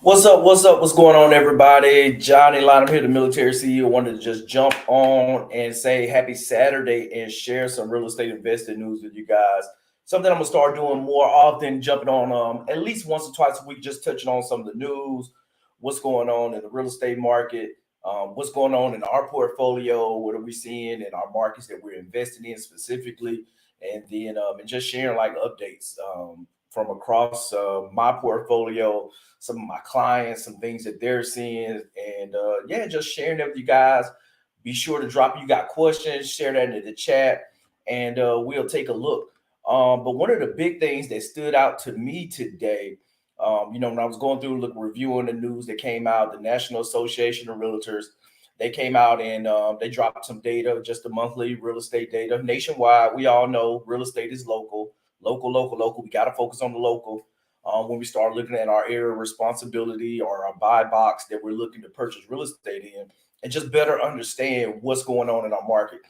What's up? What's up? What's going on, everybody? Johnny Line, I'm here, the military CEO. Wanted to just jump on and say happy Saturday and share some real estate investing news with you guys. Something I'm gonna start doing more often, jumping on at least once or twice a week, just touching on some of the news, what's going on in the real estate market, what's going on in our portfolio, what are we seeing in our markets that we're investing in specifically, and just sharing like updates from across my portfolio, some of my clients, some things that they're seeing, and yeah, just sharing them with you guys. Be sure to drop. You got questions, share that in the chat, and we'll take a look. But one of the big things that stood out to me today, when I was going through, reviewing the news that came out, the National Association of Realtors, they came out and they dropped some data, just the monthly real estate data nationwide. We all know real estate is local, local, local, local. We got to focus on the local when we start looking at our area of responsibility or our buy box that we're looking to purchase real estate in, and just better understand what's going on in our market.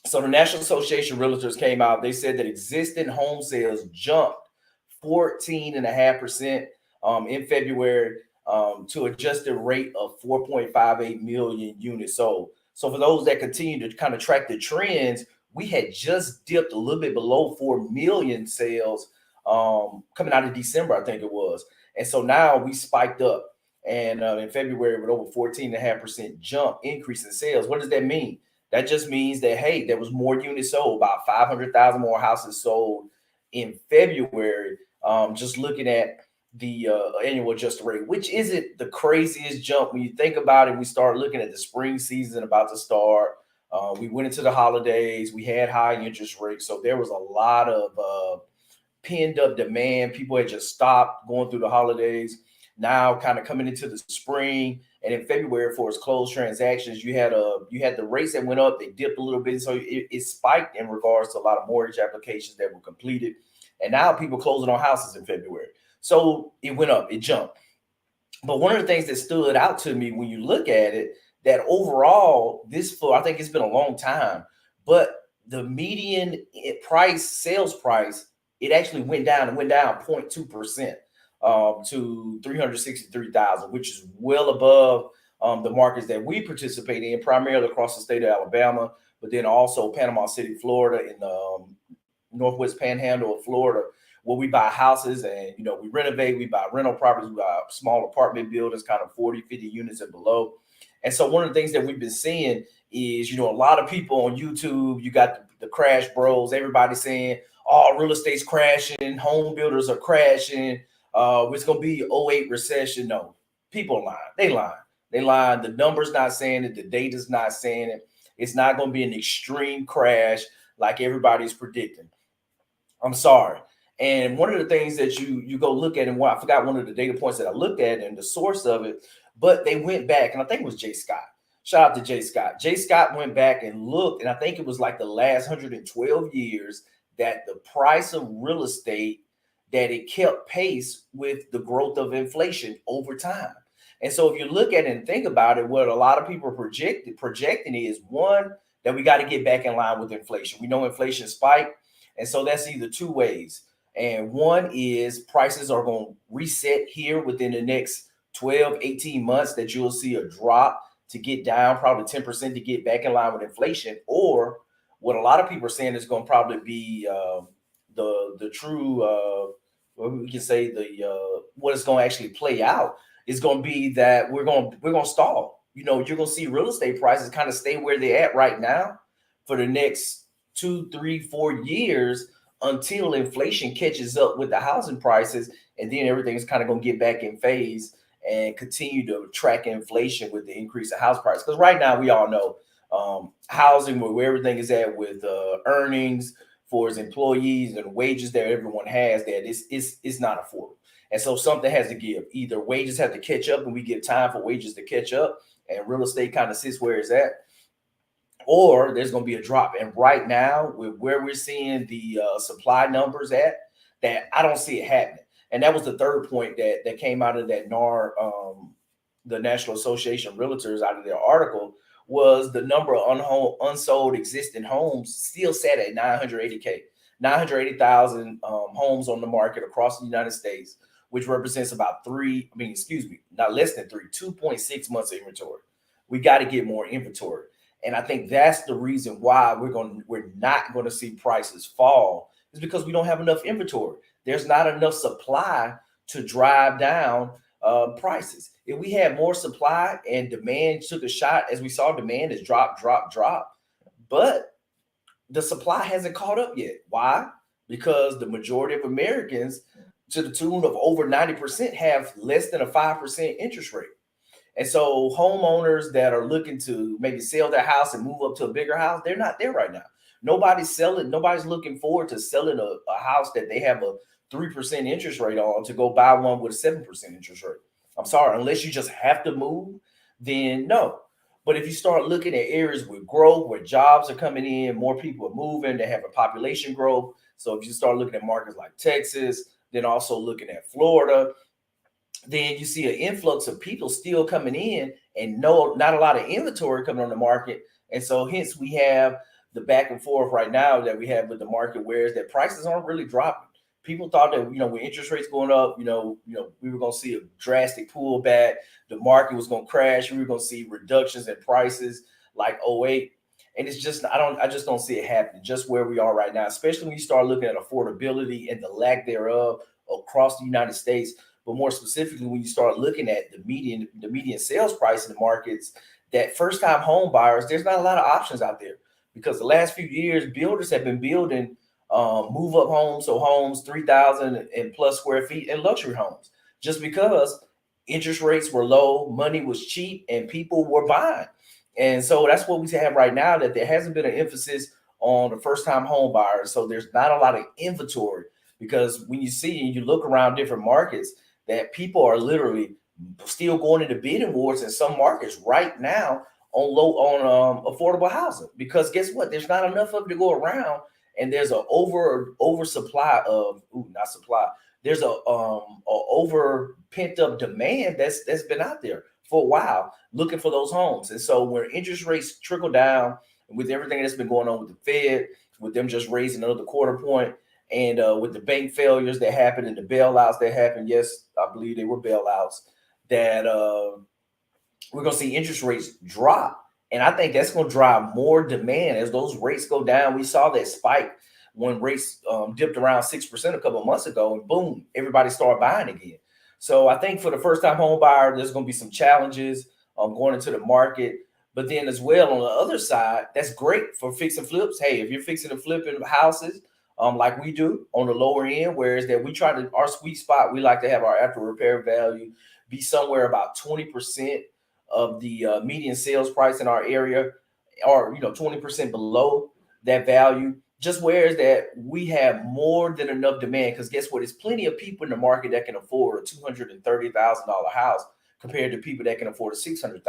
So the National Association of Realtors came out. They said that existing home sales jumped 14.5% in February to adjusted rate of 4.58 million units sold. So for those that continue to kind of track the trends, we had just dipped a little bit below 4 million sales coming out of December, I think it was. And so now we spiked up. And in February, with over 14.5% jump increase in sales. What does that mean? That just means that, hey, there was more units sold, about 500,000 more houses sold in February. Just looking at the annual adjusted rate, which isn't the craziest jump when you think about it. We start looking at the spring season about to start. We went into the holidays. We had high interest rates, so there was a lot of pinned up demand. People had just stopped going through the holidays. Now, kind of coming into the spring, and in February for its closed transactions, you had the rates that went up. They dipped a little bit, so it spiked in regards to a lot of mortgage applications that were completed, and now people closing on houses in February. So it went up, it jumped. But one of the things that stood out to me when you look at it, that overall, I think it's been a long time, but the median sales price, it actually went down. It went down 0.2% to 363,000, which is well above the markets that we participate in, primarily across the state of Alabama, but then also Panama City, Florida, in the Northwest Panhandle of Florida, where we buy houses and we renovate, we buy rental properties, we buy small apartment buildings, kind of 40, 50 units and below. And so one of the things that we've been seeing is, a lot of people on YouTube, you got the crash bros, everybody saying, oh, real estate's crashing, home builders are crashing, it's going to be '08 recession. No, people lying. They lying. They lying. The numbers not saying it. The data's not saying it. It's not going to be an extreme crash like everybody's predicting. I'm sorry. And one of the things that you go look at, and I forgot one of the data points that I looked at and the source of it, but they went back, and I think it was Jay Scott. Shout out to Jay Scott. Jay Scott went back and looked, and I think it was like the last 112 years that the price of real estate, that it kept pace with the growth of inflation over time. And so if you look at it and think about it, what a lot of people are projecting is, one, that we got to get back in line with inflation. We know inflation spiked, and so that's either two ways. And one is prices are going to reset here within the next 12, 18 months, that you'll see a drop to get down probably 10% to get back in line with inflation. Or what a lot of people are saying is going to probably be the true, we can say what is going to actually play out is going to be that we're going to stall. You're going to see real estate prices kind of stay where they're at right now for the next 2, 3, 4 years, until inflation catches up with the housing prices, and then everything's kind of going to get back in phase and continue to track inflation with the increase of house price. Because right now we all know housing, where everything is at with earnings for its employees and wages that everyone has, that it's not affordable. And so something has to give. Either wages have to catch up and we give time for wages to catch up and real estate kind of sits where it's at, or there's going to be a drop. And right now, with where we're seeing the supply numbers at, that I don't see it happening. And that was the third point that came out of that the National Association of Realtors, out of their article, was the number of unsold existing homes still sat at 980,000 homes on the market across the United States, which represents about not less than 2.6 months of inventory. We got to get more inventory. And I think that's the reason why we're not going to see prices fall, is because we don't have enough inventory. There's not enough supply to drive down prices. If we had more supply and demand took a shot, as we saw, demand is drop, but the supply hasn't caught up yet. Why? Because the majority of Americans, to the tune of over 90%, have less than a 5% interest rate. And so homeowners that are looking to maybe sell their house and move up to a bigger house, they're not there right now. Nobody's selling. Nobody's looking forward to selling a house that they have a 3% interest rate on to go buy one with a 7% interest rate. I'm sorry, unless you just have to move, then no. But if you start looking at areas with growth, where jobs are coming in, more people are moving, they have a population growth. So if you start looking at markets like Texas, then also looking at Florida, then you see an influx of people still coming in and not a lot of inventory coming on the market. And so hence we have the back and forth right now that we have with the market, where is that prices aren't really dropping. People thought that, with interest rates going up, we were going to see a drastic pullback. The market was going to crash. We were going to see reductions in prices like '08. And it's just, I just don't see it happening just where we are right now, especially when you start looking at affordability and the lack thereof across the United States. But more specifically, when you start looking at the median sales price in the markets, that first-time home buyers, there's not a lot of options out there, because the last few years, builders have been building move-up homes, so homes 3,000 and plus square feet, and luxury homes, just because interest rates were low, money was cheap, and people were buying. And so that's what we have right now, that there hasn't been an emphasis on the first-time home buyers. So there's not a lot of inventory, because when you look around different markets, that people are literally still going into bidding wars in some markets right now on affordable housing, because guess what? There's not enough of it to go around, and there's an oversupply of not supply. There's a over pent up demand that's been out there for a while looking for those homes. And so when interest rates trickle down, with everything that's been going on with the Fed, with them just raising another quarter point, and with the bank failures that happened and the bailouts that happened, yes, I believe they were bailouts, that we're going to see interest rates drop. And I think that's going to drive more demand as those rates go down. We saw that spike when rates dipped around 6% a couple of months ago, and boom, everybody started buying again. So I think for the first-time home buyer, there's going to be some challenges going into the market. But then as well, on the other side, that's great for fix and flips. Hey, if you're fixing and flipping houses, like we do on the lower end, whereas that our sweet spot, we like to have our after repair value be somewhere about 20% of the median sales price in our area, or 20% below that value. Just whereas that we have more than enough demand, because guess what? There's plenty of people in the market that can afford a $230,000 house compared to people that can afford a $600,000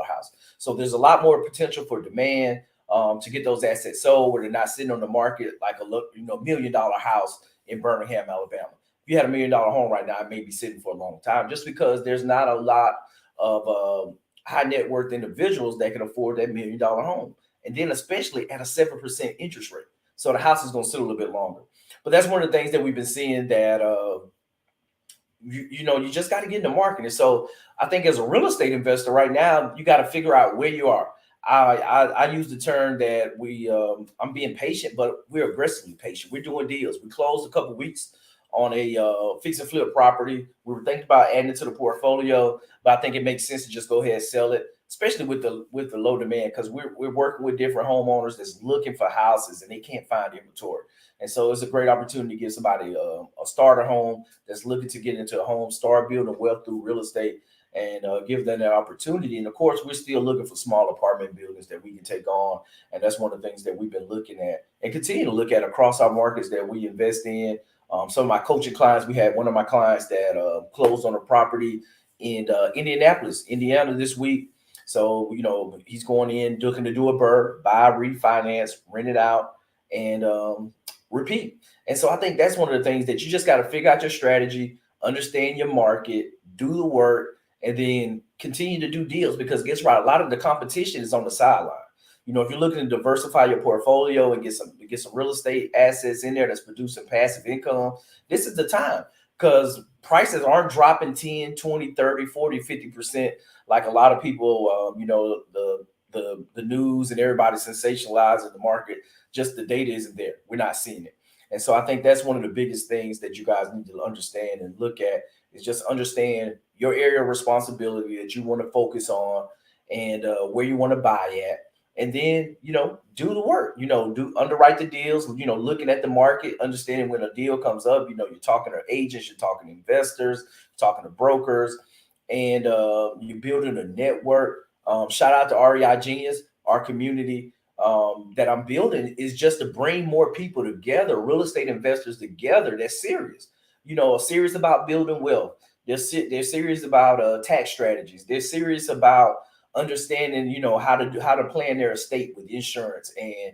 house. So there's a lot more potential for demand to get those assets sold, where they're not sitting on the market like a $1 million house in Birmingham, Alabama. If you had $1 million home right now, it may be sitting for a long time, just because there's not a lot of high net worth individuals that can afford that $1 million home, and then especially at a 7% interest rate. So the house is going to sit a little bit longer. But that's one of the things that we've been seeing, that you just got to get in the market. And so I think as a real estate investor right now, you got to figure out where you are. I use the term that I'm being patient, but we're aggressively patient. We're doing deals. We closed a couple of weeks on a fix and flip property. We were thinking about adding it to the portfolio, but I think it makes sense to just go ahead and sell it, especially with the low demand, because we're working with different homeowners that's looking for houses and they can't find inventory. And so it's a great opportunity to give somebody a starter home that's looking to get into a home, start building wealth through real estate, and give them that opportunity. And of course, we're still looking for small apartment buildings that we can take on. And that's one of the things that we've been looking at and continue to look at across our markets that we invest in. Some of my coaching clients, we had one of my clients that closed on a property in Indianapolis, Indiana this week. So, he's going in, looking to do a BRRRR, buy, refinance, rent it out, and repeat. And so I think that's one of the things that you just got to figure out your strategy, understand your market, do the work, and then continue to do deals, because guess what? A lot of the competition is on the sideline. If you're looking to diversify your portfolio and get some real estate assets in there that's producing passive income, this is the time. because prices aren't dropping 10, 20, 30, 40, 50% like a lot of people, the news and everybody sensationalizing the market. Just the data isn't there. We're not seeing it. And so I think that's one of the biggest things that you guys need to understand and look at is just understand your area of responsibility that you want to focus on and where you want to buy at. And then, do the work, do underwrite the deals, looking at the market, understanding when a deal comes up, you're talking to agents, you're talking to investors, you're talking to brokers, and you're building a network. Shout out to REI Genius, our community that I'm building is just to bring more people together, real estate investors together. That's serious, serious about building wealth. They're serious about tax strategies. They're serious about understanding, how to plan their estate with insurance and,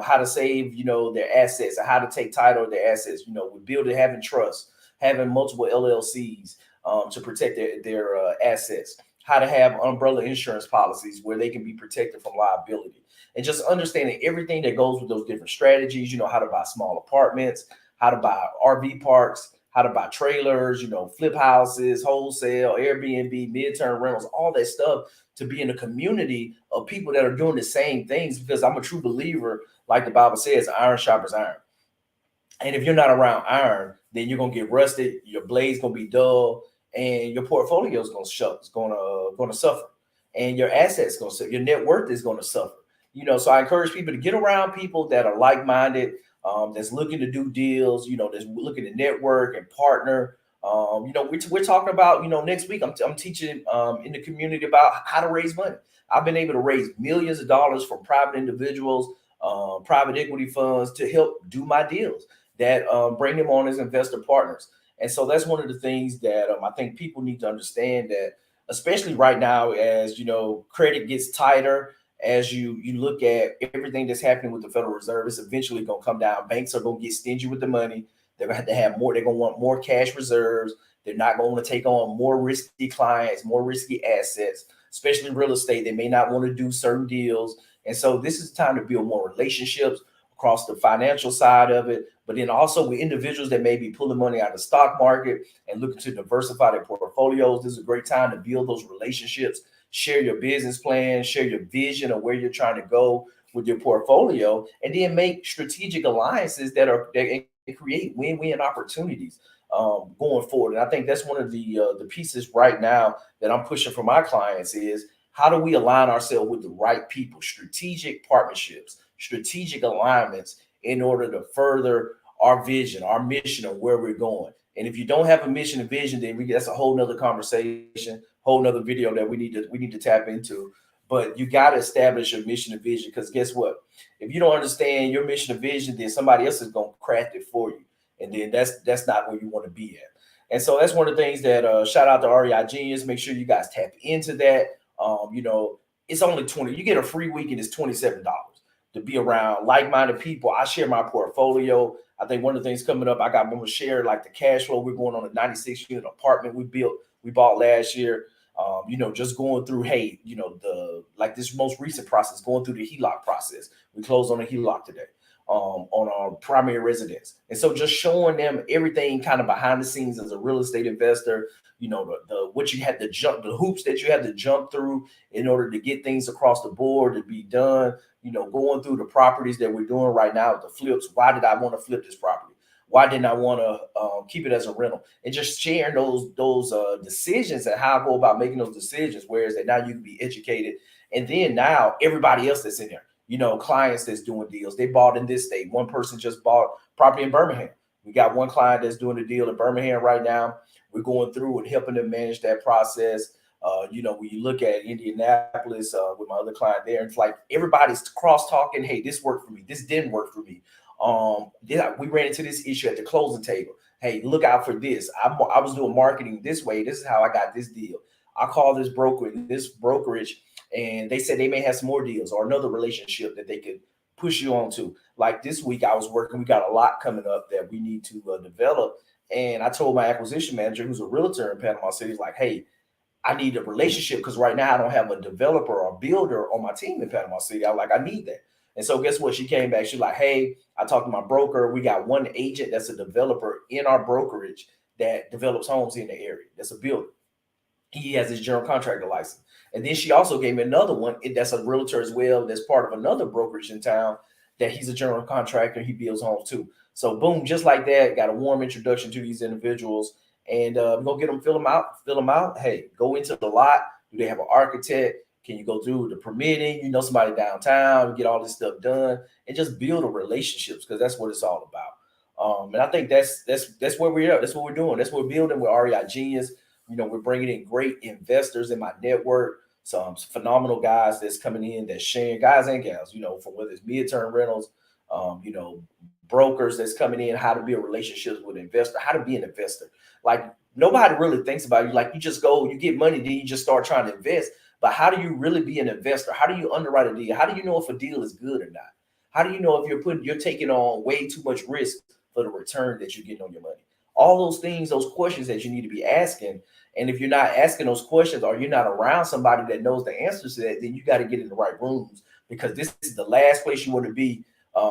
how to save, their assets and how to take title of their assets, with building, having trust, having multiple LLCs to protect their assets, how to have umbrella insurance policies where they can be protected from liability, and just understanding everything that goes with those different strategies, how to buy small apartments, how to buy RV parks, how to buy trailers, flip houses, wholesale, Airbnb, midterm rentals, all that stuff, to be in a community of people that are doing the same things. Because I'm a true believer, like the Bible says, iron sharpens iron. And if you're not around iron, then you're gonna get rusted, your blade's gonna be dull, and your portfolio is gonna suffer, and your assets gonna suffer, your net worth is gonna suffer. So I encourage people to get around people that are like-minded, that's looking to do deals, that's looking to network and partner. We're talking about, next week I'm teaching in the community about how to raise money. I've been able to raise millions of dollars from private individuals, private equity funds to help do my deals that bring them on as investor partners. And so that's one of the things that I think people need to understand, that especially right now, as credit gets tighter, as you look at everything that's happening with the Federal Reserve, it's eventually going to come down. Banks are going to get stingy with the money. They're going to have more. They're going to want more cash reserves. They're not going to take on more risky clients, more risky assets, especially real estate. They may not want to do certain deals. And so this is time to build more relationships across the financial side of it, but then also with individuals that may be pulling money out of the stock market and looking to diversify their portfolios. This is a great time to build those relationships, share your business plan, share your vision of where you're trying to go with your portfolio, and then make strategic alliances that create win-win opportunities going forward. And I think that's one of the pieces right now that I'm pushing for my clients is, how do we align ourselves with the right people, strategic partnerships, strategic alignments, in order to further our vision, our mission of where we're going. And if you don't have a mission and vision, then that's a whole nother conversation, whole nother video that we need to tap into. But you got to establish your mission and vision, because guess what? If you don't understand your mission and vision, then somebody else is going to craft it for you, and then that's not where you want to be at. And so that's one of the things that shout out to REI Genius. Make sure you guys tap into that. It's only 20. You get a free week and it's $27 to be around like-minded people. I share my portfolio. I think one of the things coming up, I'm going to share like the cash flow. We're going on a 96 unit apartment we bought last year. Just going through, this most recent process, going through the HELOC process. We closed on a HELOC today on our primary residence. And so just showing them everything kind of behind the scenes as a real estate investor, what you had to jump, the hoops that you had to jump through in order to get things across the board to be done, going through the properties that we're doing right now with the flips. Why did I want to flip this property? Why didn't I want to keep it as a rental? And just sharing those decisions and how I go about making those decisions. Whereas that now you can be educated. And then now everybody else that's in there, clients that's doing deals, they bought in this state. One person just bought property in Birmingham. We got one client that's doing a deal in Birmingham right now. We're going through and helping them manage that process. When you look at Indianapolis with my other client there, it's like everybody's cross talking. Hey, this worked for me. This didn't work for me. We ran into this issue at the closing table. Hey, look out for this. I was doing marketing this way. This is how I got this deal. I called this brokerage, and they said they may have some more deals or another relationship that they could push you on to. Like this week I was working, we got a lot coming up that we need to develop. And I told my acquisition manager, who's a realtor in Panama City, like, hey, I need a relationship, because right now I don't have a developer or builder on my team in Panama City. I was like, I need that. And so guess what? She came back. She's like, hey, I talked to my broker. We got one agent that's a developer in our brokerage that develops homes in the area. That's a builder. He has his general contractor license. And then she also gave me another one that's a realtor as well. That's part of another brokerage in town that he's a general contractor. He builds homes too. So boom, just like that, got a warm introduction to these individuals, and go get them, fill them out. Hey, go into the lot. Do they have an architect? Can you go through the permitting? You know somebody downtown, get all this stuff done, and just build a relationships, because that's what it's all about. And I think that's where we're at. That's what we're doing. That's what we're building with REI Genius. We're bringing in great investors in my network, some phenomenal guys that's coming in, that's sharing, guys and gals, from whether it's midterm rentals, brokers that's coming in, how to build relationships with investors, how to be an investor. Like, nobody really thinks about you. Like, you just go, you get money, then you just start trying to invest. But how do you really be an investor? How do you underwrite a deal? How do you know if a deal is good or not? How do you know if you're taking on way too much risk for the return that you're getting on your money? All those things, those questions that you need to be asking. And if you're not asking those questions, or you're not around somebody that knows the answers to that, then you got to get in the right rooms, because this is the last place you want to be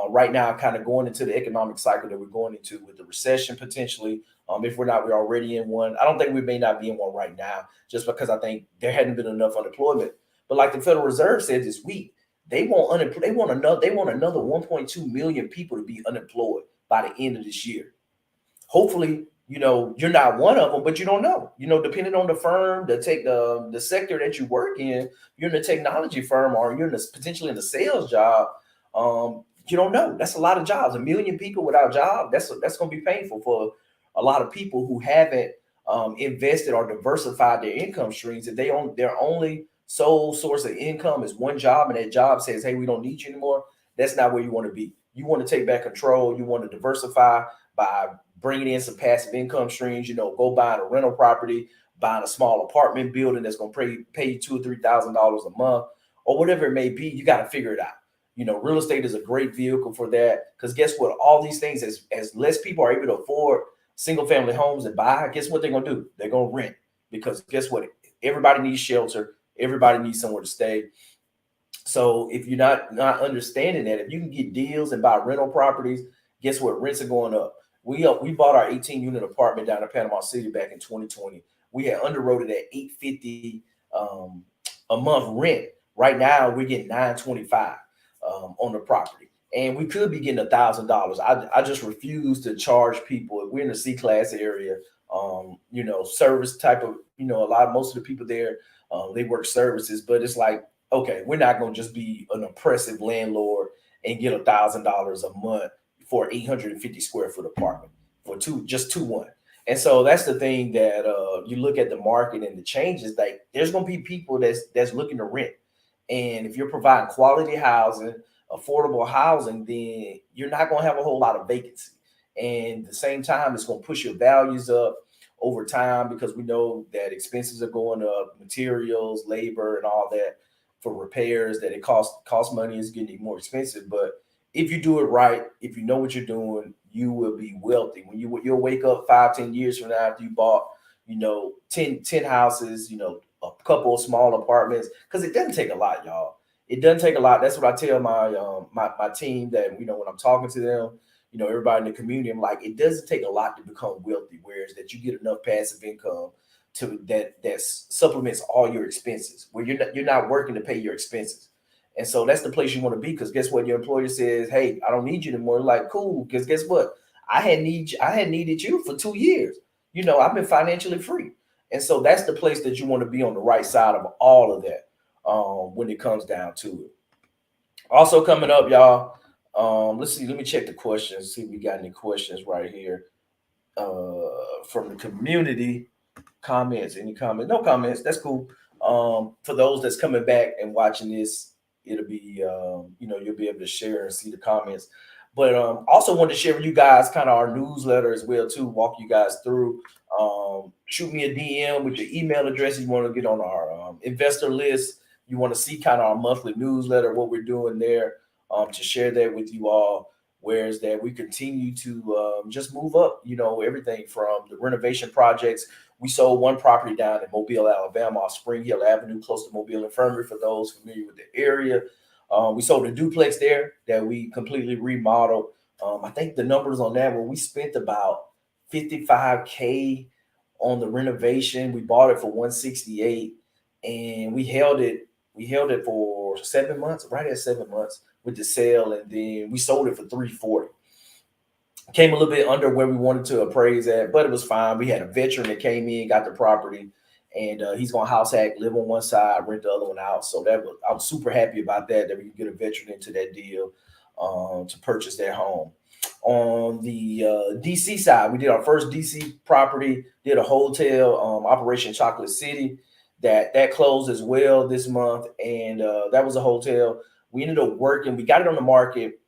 right now, kind of going into the economic cycle that we're going into with the recession potentially. If we're already in one. I don't think we may not be in one right now, just because I think there hadn't been enough unemployment. But like the Federal Reserve said this week, they want another 1.2 million people to be unemployed by the end of this year. Hopefully, you're not one of them, but you don't know. Depending on the firm, the sector that you work in, you're in a technology firm, or you're potentially in a sales job. You don't know. That's a lot of jobs. 1 million people without job. That's going to be painful for a lot of people who haven't invested or diversified their income streams. If their only sole source of income is one job, and that job says, "Hey, we don't need you anymore," that's not where you want to be. You want to take back control. You want to diversify by bringing in some passive income streams. Go buying a rental property, buying a small apartment building that's going to pay you $2,000 or $3,000 a month, or whatever it may be. You got to figure it out. Real estate is a great vehicle for that, because guess what? All these things, as less people are able to afford single family homes and buy, guess what they're going to do? They're going to rent, because guess what? Everybody needs shelter. Everybody needs somewhere to stay. So if you're not understanding that, if you can get deals and buy rental properties, guess what? Rents are going up. We bought our 18-unit apartment down in Panama City back in 2020. We had underwrote it at $850 a month rent. Right now, we're getting $925 on the property, and we could be getting $1,000. I just refuse to charge people. If we're in the C-class area, service type of, most of the people there, they work services, but it's like, okay, we're not going to just be an oppressive landlord and get $1,000 a month for 850 square foot apartment for two one. And so that's the thing that you look at the market and the changes. Like, there's going to be people that's looking to rent, and if you're providing quality housing, affordable housing, then you're not going to have a whole lot of vacancy. And at the same time, it's going to push your values up over time, because we know that expenses are going up, materials, labor, and all that for repairs, that it costs money, is getting more expensive. But if you do it right, if you know what you're doing, you will be wealthy. When you'll wake up 5-10 years from now, after you bought 10 houses, a couple of small apartments, because it doesn't take a lot, y'all. It doesn't take a lot. That's what I tell my team, that when I'm talking to them, everybody in the community, I'm like, it doesn't take a lot to become wealthy. Whereas that you get enough passive income that supplements all your expenses, where you're not working to pay your expenses. And so that's the place you want to be, because guess what? Your employer says, "Hey, I don't need you anymore." Like, cool, because guess what? I had needed you for 2 years. I've been financially free. And so that's the place that you want to be, on the right side of all of that, when it comes down to it. Also coming up, y'all, let's see. Let me check the questions, see if we got any questions right here from the community. Comments, any comments? No comments. That's cool. For those that's coming back and watching this, it'll be you'll be able to share and see the comments. But also wanted to share with you guys kind of our newsletter as well too. Walk you guys through. Shoot me a DM with your email address if you want to get on our investor list. You want to see kind of our monthly newsletter, what we're doing there, to share that with you all. Whereas that we continue to just move up, everything from the renovation projects. We sold one property down in Mobile, Alabama, off Spring Hill Avenue, close to Mobile Infirmary, for those familiar with the area. We sold a duplex there that we completely remodeled. I think the numbers on that one, we spent about $55K on the renovation. We bought it for 168, and we held it. We held it for 7 months, right at 7 months with the sale, and then we sold it for 340. Came a little bit under where we wanted to appraise at, but it was fine. We had a veteran that came in, got the property, and he's going to house hack, live on one side, rent the other one out. So I was super happy about that we could get a veteran into that deal to purchase that home. On the DC side, we did our first DC property, did a hotel, Operation Chocolate City, that closed as well this month, and that was a hotel. We ended up working. We got it on the market.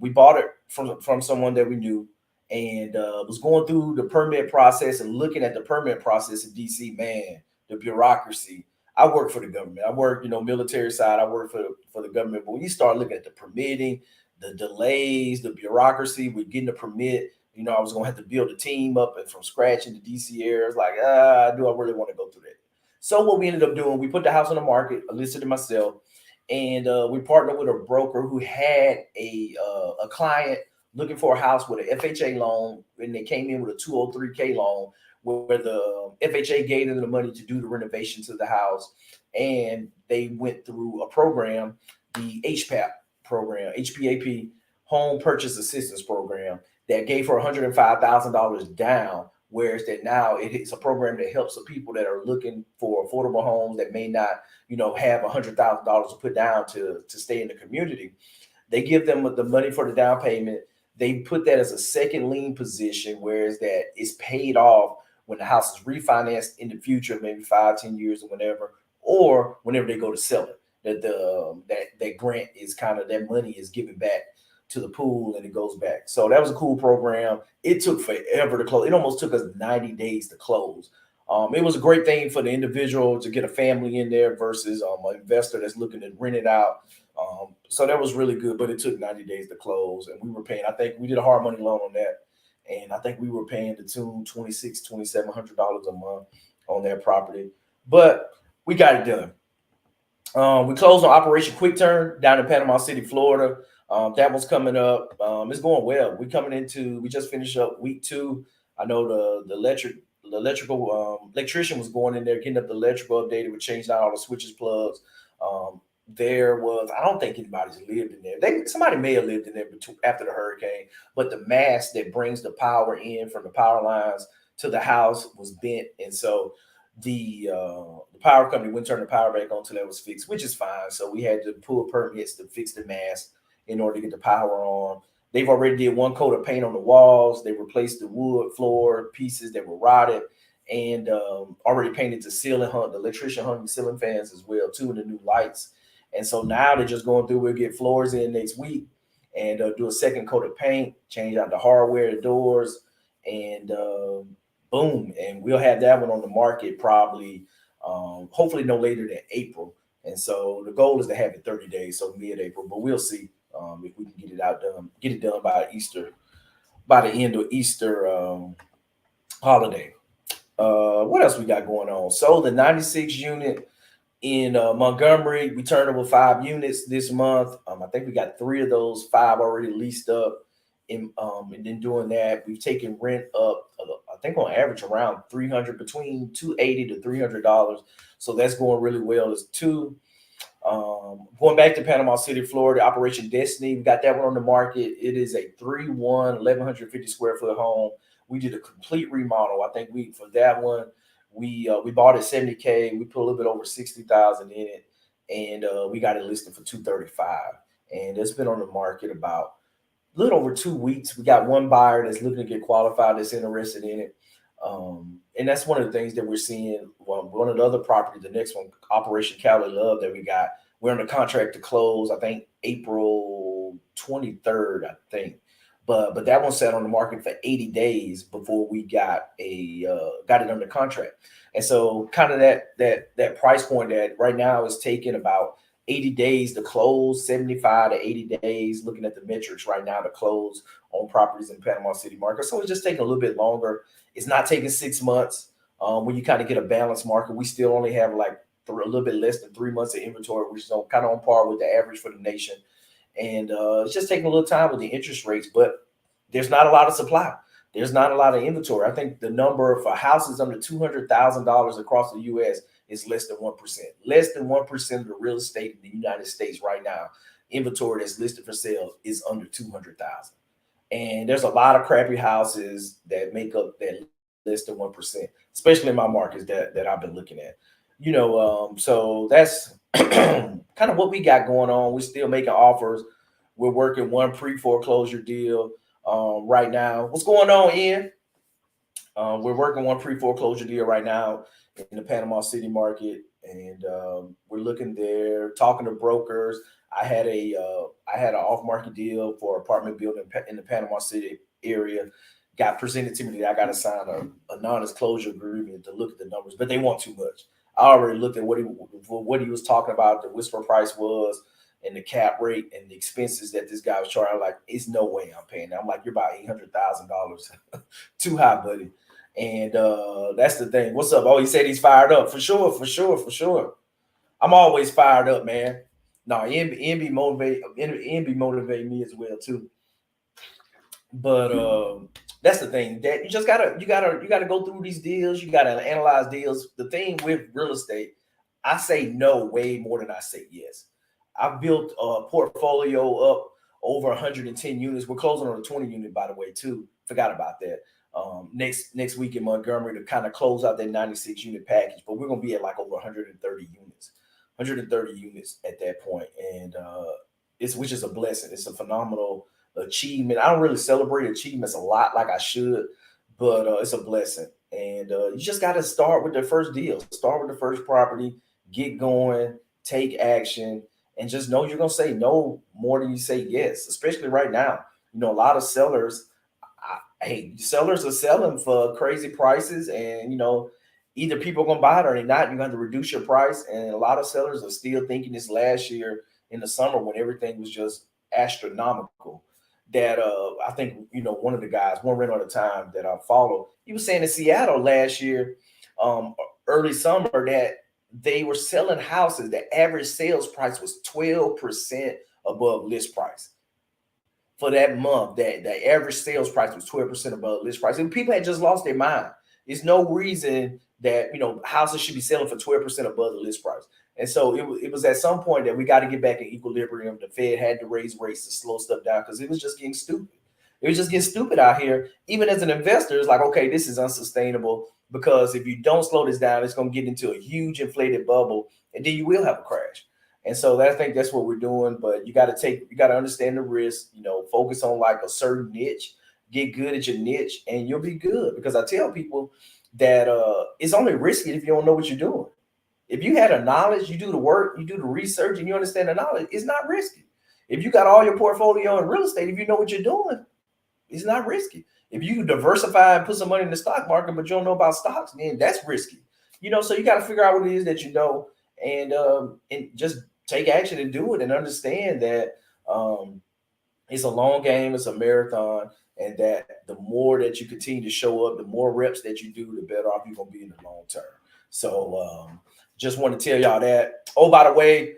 We bought it from someone that we knew, and was going through the permit process and looking at the permit process in DC. Man, the bureaucracy. I work for the government. I work, military side. I work for the government. But when you start looking at the permitting, the delays, the bureaucracy with getting a permit, I was gonna have to build a team up and from scratch in the DC area. It's like, do I really want to go through that? So what we ended up doing, we put the house on the market, I listed it myself, and we partnered with a broker who had a client looking for a house with an FHA loan, and they came in with a 203K loan where the FHA gave them the money to do the renovation to the house, and they went through a program, the HPAP program, HPAP, Home Purchase Assistance Program, that gave her $105,000 down. Whereas that now it's a program that helps the people that are looking for affordable homes that may not, have $100,000 to put down to stay in the community. They give them the money for the down payment. They put that as a second lien position, whereas that is paid off when the house is refinanced in the future, maybe 5-10 years or whatever, or whenever they go to sell it. That grant is kind of, that money is given back to the pool and it goes back. So that was a cool program. It took forever to close. It almost took us 90 days to close. It was a great thing for the individual to get a family in there versus an investor that's looking to rent it out. So that was really good, but it took 90 days to close, and we were paying, I think we did a hard money loan on that, and I think we were paying the tune $2,600-$2,700 a month on that property, but we got it done. We closed on Operation Quick Turn down in Panama City, Florida. That one's coming up. It's going well. We just finished up week 2. I know the electrician was going in there, getting up the electrical updated. We changed out all the switches, plugs. I don't think anybody's lived in there. Somebody may have lived in there after the hurricane, but the mast that brings the power in from the power lines to the house was bent, and so the power company wouldn't turn the power back on until that was fixed, which is fine. So we had to pull permits to fix the mast in order to get the power on. They've already did one coat of paint on the walls. They replaced the wood floor pieces that were rotted, and already painted the ceiling. The electrician hung the ceiling fans as well too, and the new lights. And so now they're just going through. We'll get floors in next week and do a second coat of paint, change out the hardware, the doors, and boom. And we'll have that one on the market probably, hopefully no later than April. And so the goal is to have it 30 days, so mid-April. But we'll see if we can get it done by Easter, by the end of Easter holiday. What else we got going on? So the 96 unit in Montgomery, we turned over 5 units this month. I think we got 3 of those 5 already leased up. And then doing that, we've taken rent up, I think on average around between $280 to $300. So that's going really well. It's 2. Going back to Panama City, Florida, Operation Destiny, we got that one on the market. It is a 3-1, 1,150 square foot home. We did a complete remodel. I think for that one, we bought it $70K. We put a little bit over $60,000 in it, and we got it listed for $235. And it's been on the market about a little over 2 weeks. We got one buyer that's looking to get qualified, that's interested in it. And that's one of the things that we're seeing. One of the other properties, the next one, Operation Cali Love, that we got, we're under contract to close, I think April 23rd, I think. But that one sat on the market for 80 days before we got it under contract. And so kind of that price point that right now is taking about 80 days to close, 75 to 80 days, looking at the metrics right now to close on properties in Panama City market. So it's just taking a little bit longer. It's not taking 6 months. When you kind of get a balanced market, we still only have like a little bit less than 3 months of inventory, which is kind of on par with the average for the nation. And it's just taking a little time with the interest rates, but there's not a lot of supply. There's not a lot of inventory. I think the number for houses under $200,000 across the U.S. is less than 1%. Less than 1% of the real estate in the United States right now, inventory that's listed for sale is under 200,000. And there's a lot of crappy houses that make up that less than 1%, especially in my markets that I've been looking at. So that's kind of what we got going on. We're still making offers. We're working one pre-foreclosure deal right now. What's going on, Ian? We're working one pre-foreclosure deal right now in the Panama City market, and we're looking there, talking to brokers. I had an off-market deal for an apartment building in the Panama City area. Got presented to me that I got to sign a non-disclosure agreement to look at the numbers, but they want too much. I already looked at what he was talking about, the whisper price was, and the cap rate and the expenses that this guy was charging. I'm like, it's no way I'm paying that. I'm like, you're about $800,000 too high, buddy. And that's the thing. What's up? Oh, he said he's fired up. For sure, for sure, for sure. I'm always fired up, man. No, NB motivate me as well too. But that's the thing, that you gotta go through these deals. You gotta analyze deals. The thing with real estate, I say no way more than I say yes. I've built a portfolio up over 110 units. We're closing on a 20 unit, by the way, too. Forgot about that. Next week in Montgomery to kind of close out that 96 unit package, but we're gonna be at like over 130 units at that point, and which is a blessing. It's a phenomenal achievement. I don't really celebrate achievements a lot like I should, but it's a blessing. And you just got to start with the first deal, start with the first property, get going, take action, and just know you're gonna say no more than you say yes. Especially right now, a lot of sellers. Sellers are selling for crazy prices, and either people are gonna buy it or they're not. You're going to reduce your price, and a lot of sellers are still thinking this last year in the summer when everything was just astronomical. That I think one of the guys, one renter at a time that I follow, he was saying in Seattle last year, early summer, that they were selling houses. The average sales price was 12% above list price. For that month, that the average sales price was 12% above list price. And people had just lost their mind. There's no reason that houses should be selling for 12% above the list price. And so it was at some point that we got to get back in equilibrium. The Fed had to raise rates to slow stuff down because it was just getting stupid. It was just getting stupid out here. Even as an investor, it's like, okay, this is unsustainable, because if you don't slow this down, it's going to get into a huge inflated bubble, and then you will have a crash. And so I think that's what we're doing. But you got to understand the risk, focus on like a certain niche, get good at your niche, and you'll be good. Because I tell people that it's only risky if you don't know what you're doing. If you had a knowledge, you do the work, you do the research, and you understand the knowledge, it's not risky. If you got all your portfolio in real estate, if you know what you're doing, it's not risky. If you diversify and put some money in the stock market, but you don't know about stocks, then that's risky. So you got to figure out what it is that you know, and just take action and do it, and understand that it's a long game, it's a marathon, and that the more that you continue to show up, the more reps that you do, the better off you're gonna be in the long term. So just want to tell y'all that. Oh, by the way,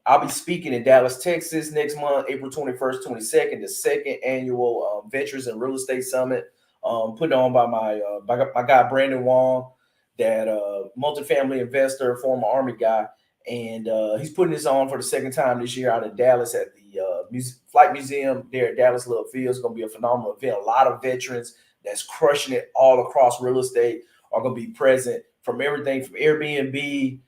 I'll be speaking in Dallas, Texas next month, April 21st, 22nd, the second annual Ventures and Real Estate Summit, put on by my guy Brandon Wong, that multifamily investor, former Army guy. And he's putting this on for the second time this year out in Dallas at the Flight Museum there at Dallas Love Field. It's going to be a phenomenal event. A lot of veterans that's crushing it all across real estate are going to be present, from everything from Airbnb,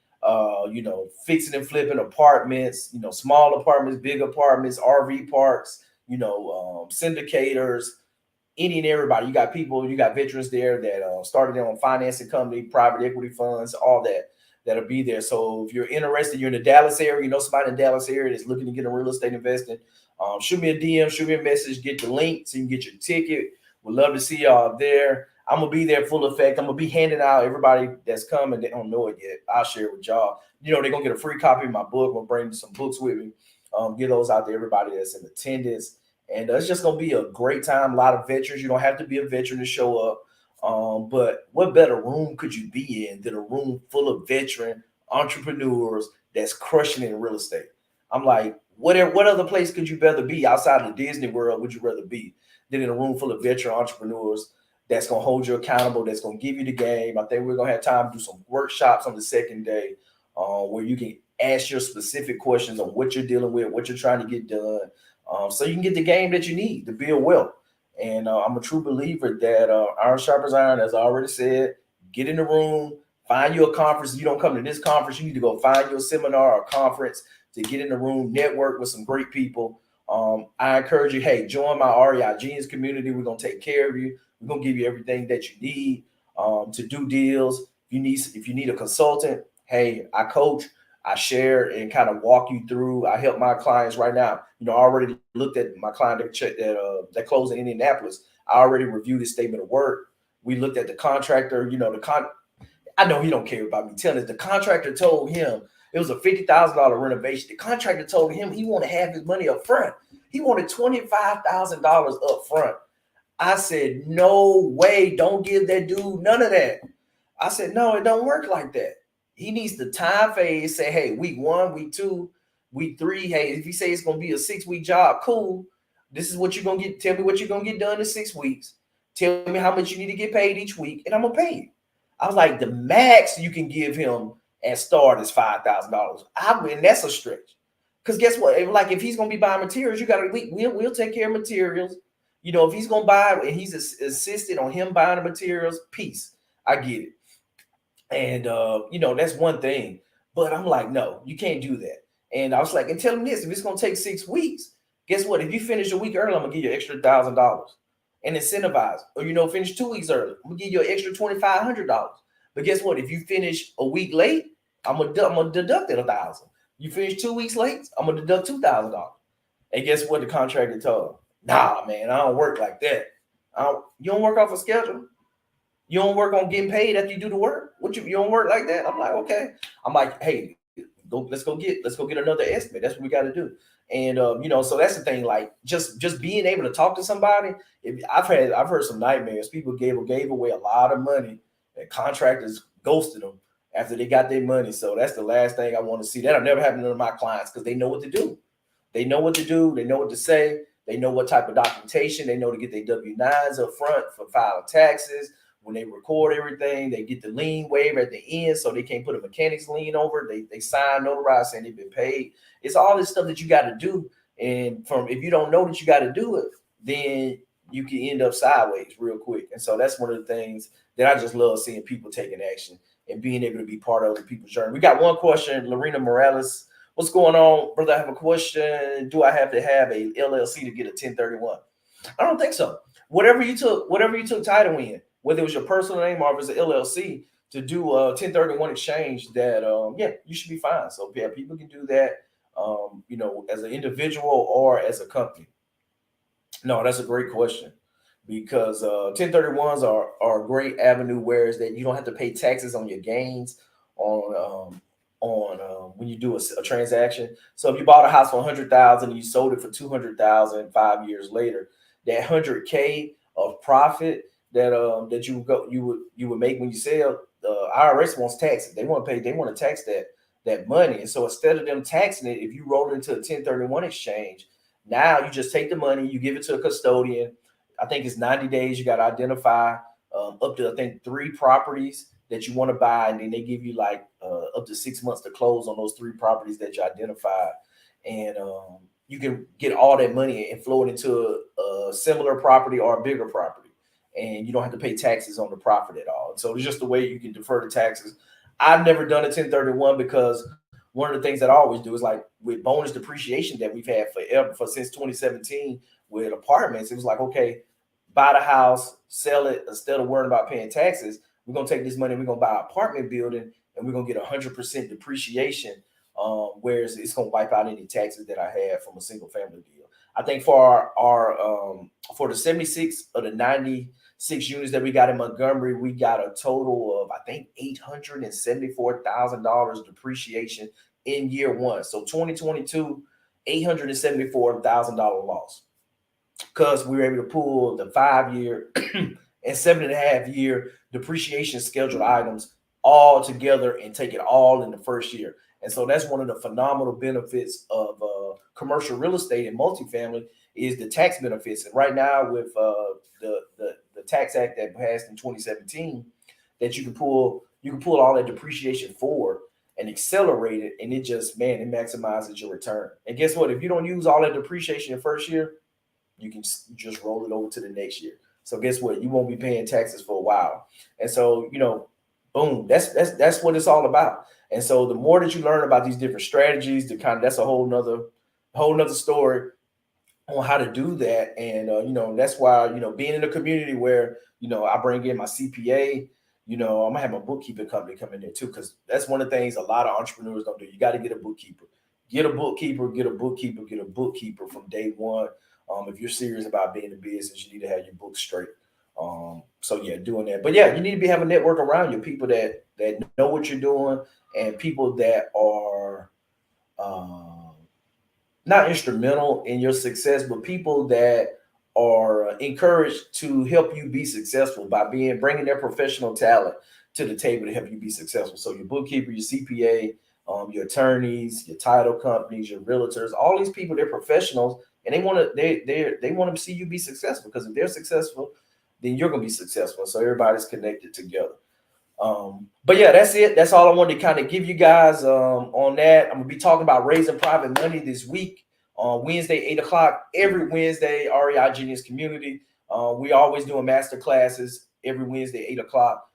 fixing and flipping apartments, small apartments, big apartments, RV parks, syndicators, any and everybody. You got veterans there that started their own financing company, private equity funds, all that'll be there. So if you're interested, you're in the Dallas area, somebody in the Dallas area that's looking to get in real estate investing, shoot me a DM, shoot me a message, get the link so you can get your ticket. We'd love to see y'all there. I'm going to be there full effect. I'm going to be handing out everybody that's coming. They don't know it yet. I'll share it with y'all. They're going to get a free copy of my book. I'm going to bring some books with me. Get those out to everybody that's in attendance. And it's just going to be a great time. A lot of veterans. You don't have to be a veteran to show up. But what better room could you be in than a room full of veteran entrepreneurs that's crushing it in real estate? I'm like, what other place could you rather be outside of Disney World? Would you rather be then in a room full of veteran entrepreneurs that's going to hold you accountable, that's going to give you the game. I think we're going to have time to do some workshops on the second day where you can ask your specific questions on what you're dealing with, what you're trying to get done, so you can get the game that you need to build wealth. And I'm a true believer that iron sharpens iron, as I already said. Get in the room, find you a conference. If you don't come to this conference, you need to go find your seminar or conference to get in the room, network with some great people. I encourage you, hey, join my REI Genius community. We're going to take care of you. We're going to give you everything that you need to do deals. If you need a consultant, hey, I coach, I share and kind of walk you through. I help my clients right now. I already looked at my client that closed in Indianapolis. I already reviewed his statement of work. We looked at the contractor. I know he don't care about me telling it. The contractor told him it was a $50,000 renovation. The contractor told him he wanted to have his money up front. He wanted $25,000 up front. I said, no way. Don't give that dude none of that. I said, no, it don't work like that. He needs the time phase. Say, hey, week 1, week 2, week 3. Hey, if you say it's going to be a 6-week job, cool. This is what you're going to get. Tell me what you're going to get done in 6 weeks. Tell me how much you need to get paid each week, and I'm going to pay you. I was like, the max you can give him at start is $5,000. And that's a stretch. Because guess what? Like, if he's going to be buying materials, we'll take care of materials. If he's going to buy and he's insisted on him buying the materials, peace. I get it. And, that's one thing. But I'm like, no, you can't do that. And I was like, and tell him this, if it's going to take 6 weeks, guess what? If you finish a week early, I'm going to give you an extra $1,000 and incentivize. Or, finish 2 weeks early, I'm going to give you an extra $2,500. But guess what? If you finish a week late, I'm going to deduct it $1,000. You finish 2 weeks late, I'm going to deduct $2,000. And guess what the contractor told him? Nah, man, I don't work like that. You don't work off a schedule. You don't work on getting paid after you do the work. You don't work like that? I'm like, okay. I'm like, hey, let's go get another estimate. That's what we got to do. And so that's the thing. Like just being able to talk to somebody. I've heard some nightmares. People gave away a lot of money, and contractors ghosted them after they got their money. So that's the last thing I want to see. That'll never happen to my clients because they know what to do. They know what to do. They know what to say. They know what type of documentation. They know to get their W-9s up front for filing taxes. When they record everything, they get the lien waiver at the end, so they can't put a mechanic's lien over. They sign, notarize, saying they've been paid. It's all this stuff that you got to do. And if you don't know that you got to do it, then you can end up sideways real quick. And so that's one of the things that I just love seeing people taking action and being able to be part of other people's journey. We got one question, Lorena Morales. What's going on, brother? I have a question. Do I have to have a LLC to get a 1031? I don't think so. Whatever you took title in, whether it was your personal name or if it's an LLC, to do a 1031 exchange, that you should be fine. So yeah, people can do that, as an individual or as a company. No, that's a great question, because 1031s are a great avenue, whereas that you don't have to pay taxes on your gains on when you do a transaction. So if you bought a house for $100,000 and you sold it for $200,000 5 years later, that $100K of profit that you would make when you sell, the IRS wants taxes. They want to tax that money. And so instead of them taxing it, if you roll it into a 1031 exchange, now you just take the money, you give it to a custodian. I think it's 90 days. You got to identify up to, I think, 3 properties that you want to buy, and then they give you like up to 6 months to close on those 3 properties that you identified. And you can get all that money and flow it into a similar property or a bigger property, and you don't have to pay taxes on the profit at all. So it's just the way you can defer the taxes. I've never done a 1031 because one of the things that I always do is, like, with bonus depreciation that we've had since 2017 with apartments, it was like, okay, buy the house, sell it, instead of worrying about paying taxes. We're going to take this money, we're going to buy an apartment building, and we're going to get 100% depreciation, whereas it's going to wipe out any taxes that I had from a single family deal. I think for for the 76 of the 96 units that we got in Montgomery, we got a total of, I think, $874,000 depreciation in year 1. So 2022, $874,000 loss, because we were able to pull the 5-year and 7.5-year depreciation scheduled items all together and take it all in the first year. And so that's one of the phenomenal benefits of commercial real estate and multifamily, is the tax benefits. And right now with the tax act that passed in 2017, that you can pull all that depreciation forward and accelerate it, and it just, man, it maximizes your return. And guess what? If you don't use all that depreciation the first year, you can just roll it over to the next year. So guess what? You won't be paying taxes for a while. And so, boom, that's what it's all about. And so the more that you learn about these different strategies, that's a whole nother story on how to do that. And that's why, being in a community where, I bring in my CPA, I'm gonna have my bookkeeping company come in there too, because that's one of the things a lot of entrepreneurs don't do. You got to get a bookkeeper. Get a bookkeeper, get a bookkeeper, get a bookkeeper from day one. If you're serious about being in business, you need to have your books straight. So yeah, doing that. But yeah, you need to have a network around you, people that know what you're doing, and people that are not instrumental in your success, but people that are encouraged to help you be successful by bringing their professional talent to the table to help you be successful. So your bookkeeper, your CPA, your attorneys, your title companies, your realtors, all these people, they're professionals, and they want to see you be successful, because if they're successful, then you're gonna be successful. So everybody's connected together. But yeah, that's it. That's all I wanted to kind of give you guys on that. I'm gonna be talking about raising private money this week on Wednesday, 8 o'clock. Every Wednesday, REI Genius Community. We always doing master classes every Wednesday, 8 o'clock.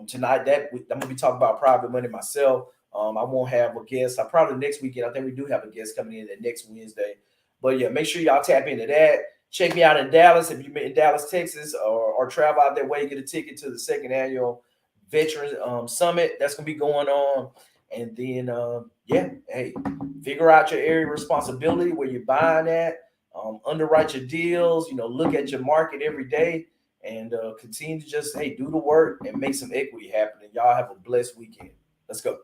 Tonight, I'm gonna be talking about private money myself. I won't have a guest. I probably next weekend. I think we do have a guest coming in the next Wednesday. But yeah, make sure y'all tap into that. Check me out in Dallas if you're in Dallas, Texas, or travel out that way. Get a ticket to the second annual Veterans Summit that's gonna be going on. And then yeah, hey, figure out your area of responsibility where you're buying at, underwrite your deals, look at your market every day, and continue to just, hey, do the work and make some equity happen. And y'all have a blessed weekend. Let's go.